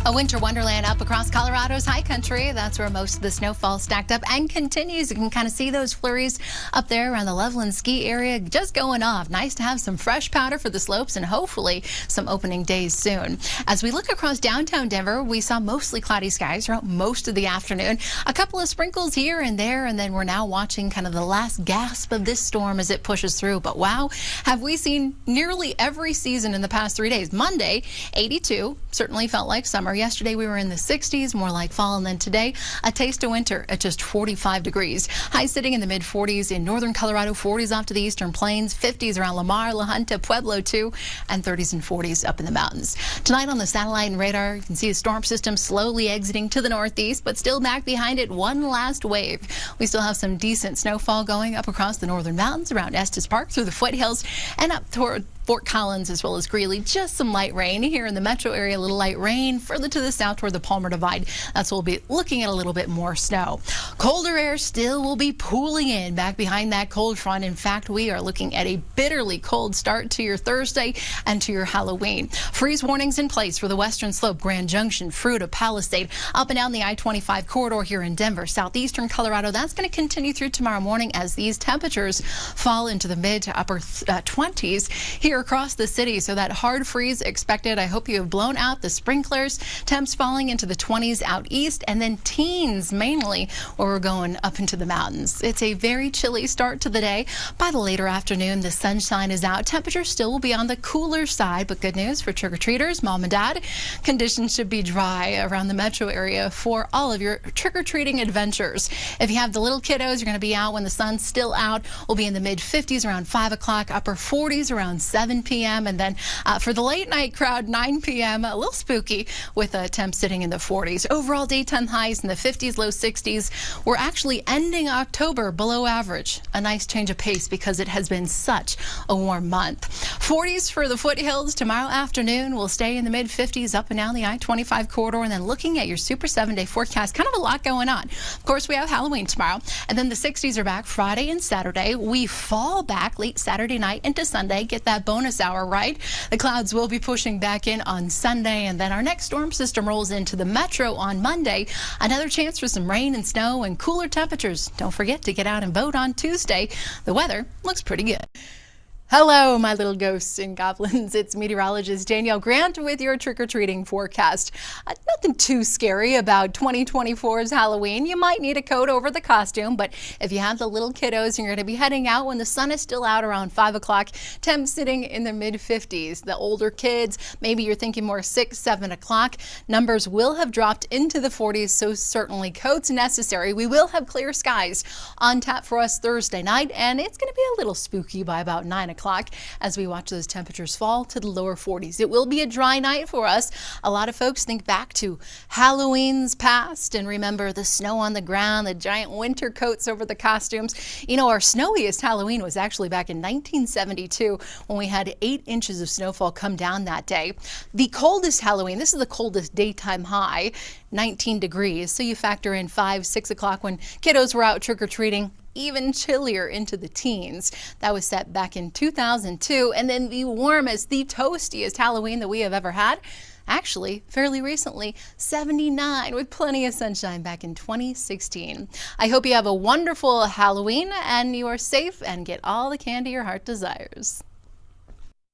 A winter wonderland up across Colorado's high country. That's where most of the snowfall stacked up and continues. You can kind of see those flurries up there around the Loveland ski area just going off. Nice to have some fresh powder for the slopes and hopefully some opening days soon. As we look across downtown Denver, we saw mostly cloudy skies throughout most of the afternoon. A couple of sprinkles here and there, and then we're now watching kind of the last gasp of this storm as it pushes through. But wow, have we seen nearly every season in the past 3 days. Monday, 82, certainly felt like summer. Yesterday we were in the 60s, more like fall, and then today a taste of winter at just 45 degrees. High sitting in the mid-40s in northern Colorado, 40s off to the eastern plains, 50s around Lamar, La Junta, Pueblo too, and 30s and 40s up in the mountains. Tonight on the satellite and radar, you can see a storm system slowly exiting to the northeast, but still back behind it, one last wave. We still have some decent snowfall going up across the northern mountains around Estes Park through the foothills and up toward Fort Collins as well as Greeley. Just some light rain here in the metro area, a little light rain further to the south toward the Palmer Divide. That's where we'll be looking at a little bit more snow. Colder air still will be pooling in back behind that cold front. In fact, we are looking at a bitterly cold start to your Thursday and to your Halloween. Freeze warnings in place for the western slope, Grand Junction, Fruita, Palisade, up and down the I-25 corridor here in Denver, southeastern Colorado. That's going to continue through tomorrow morning as these temperatures fall into the mid to upper 20s here across the city. So that hard freeze expected. I hope you have blown out the sprinklers. Temps falling into the 20s out east, and then teens mainly where we're going up into the mountains. It's a very chilly start to the day. By the later afternoon, the sunshine is out. Temperatures still will be on the cooler side, but good news for trick-or-treaters, mom and dad. Conditions should be dry around the metro area for all of your trick-or-treating adventures. If you have the little kiddos, you're going to be out when the sun's still out. We'll be in the mid-50s around 5 o'clock, upper 40s around 7 p.m. And then for the late night crowd, 9 p.m., a little spooky with a temp sitting in the 40s. Overall daytime highs in the 50s, low 60s. We're actually ending October below average. A nice change of pace because it has been such a warm month. 40s for the foothills tomorrow afternoon. We'll stay in the mid 50s up and down the I-25 corridor. And then looking at your super 7-day forecast, kind of a lot going on. Of course, we have Halloween tomorrow, and then the 60s are back Friday and Saturday. We fall back late Saturday night into Sunday. Get that bonus hour right. The clouds will be pushing back in on Sunday, and then our next storm system rolls into the metro on Monday. Another chance for some rain and snow and cooler temperatures. Don't forget to get out and vote on Tuesday. The weather looks pretty good. Hello, my little ghosts and goblins. It's meteorologist Danielle Grant with your trick-or-treating forecast. Nothing too scary about 2024's Halloween. You might need a coat over the costume, but if you have the little kiddos, you're going to be heading out when the sun is still out around 5 o'clock, temps sitting in the mid-50s. The older kids, maybe you're thinking more 6, 7 o'clock. Numbers will have dropped into the 40s, so certainly coats necessary. We will have clear skies on tap for us Thursday night, and it's going to be a little spooky by about 9 o'clock. As we watch those temperatures fall to the lower 40s. It will be a dry night for us. A lot of folks think back to Halloween's past and remember the snow on the ground, the giant winter coats over the costumes. You know, our snowiest Halloween was actually back in 1972 when we had 8 inches of snowfall come down that day. The coldest Halloween, this is the coldest daytime high, 19 degrees. So you factor in 5, 6 o'clock when kiddos were out trick-or-treating. Even chillier into the teens. That was set back in 2002, and then the warmest, the toastiest Halloween that we have ever had, actually fairly recently, 79 with plenty of sunshine back in 2016. I hope you have a wonderful Halloween and you are safe and get all the candy your heart desires.